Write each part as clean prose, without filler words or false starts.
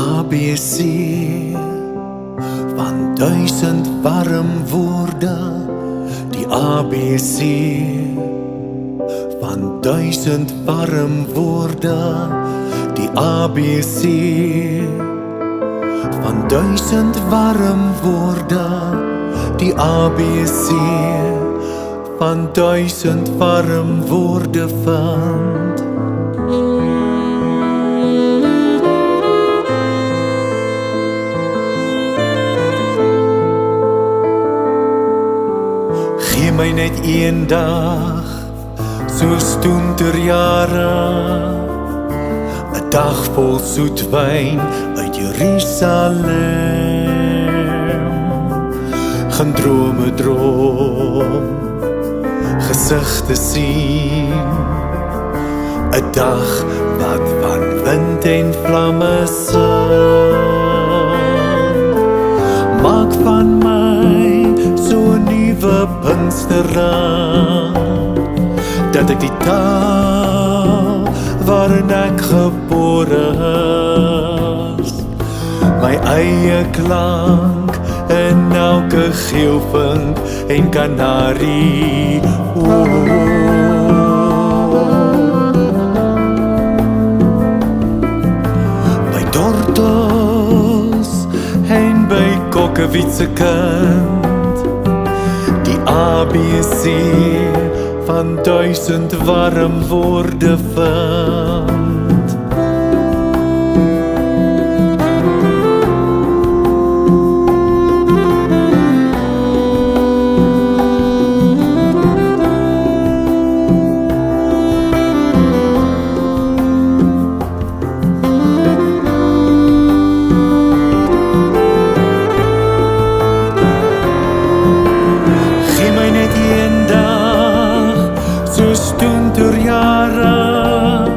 ABC van 1000 warm woorde. Die ABC van 1000 warm woorde. Die ABC van 1000 warm woorde. Die ABC van 1000 warm woorde vind. Gee my net een dag, soos toen ter jare, 'n dag vol soet wyn uit Jerusalem. Gaan drome droom, gesigte sien, 'n dag wat van wind en vlamme sing. Maak van my so'n nuwe Pinksteraand, dat ek die taal waarin ek gebore is, my eie klank in elke geelvink en kanarie. By tortels en by kokkewietse kind, die ABC van 1000 warm woorde vind. Toen ter jare,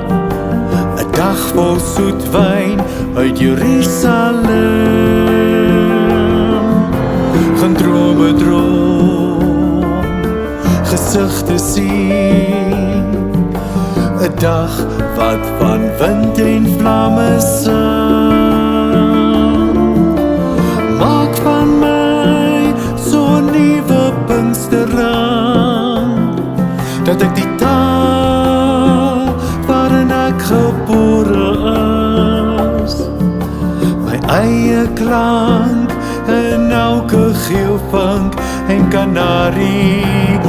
'n dag vol soet wyn uit Jerusalem. Gaan drome droom, gesigte sien, 'n dag wat van wind en vlamme sing. Maak van my so'n nuwe Pinksteraand, dat ek die taal waarin ek gebore is, my eie klank in elke geelvink en kanarie.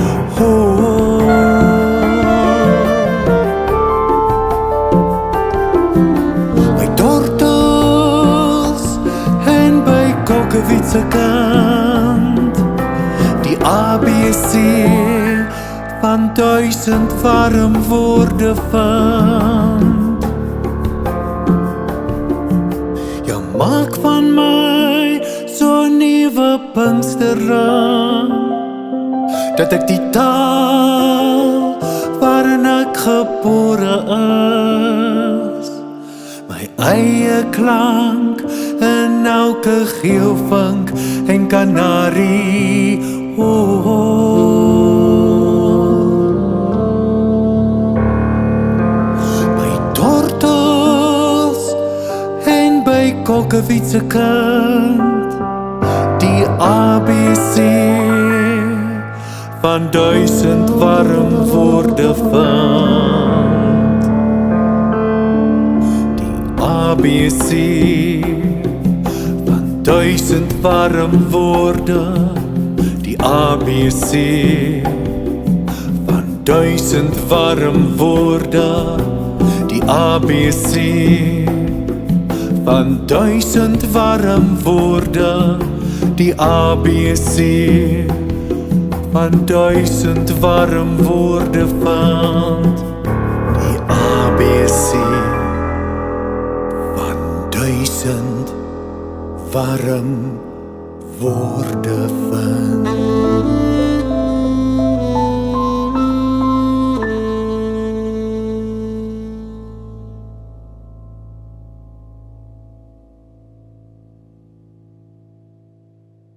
By tortels en by kokkewietse kant, die ABC van 1000 warm woorde vind. Ja, maak van my so'n nuwe Pinksteraand, dat ek die taal waarin ek gebore is, my eie klank in elke geelvink en kanarie. Kokkewietse kind, die ABC van 1000 warm woorde vind. Die ABC van 1000 warm woorde. Die ABC van 1000 warm woorde. Die ABC van 1000 warm woorde. Die ABC van 1000 warm woorde vind. Die ABC van 1000 warm woorde vind.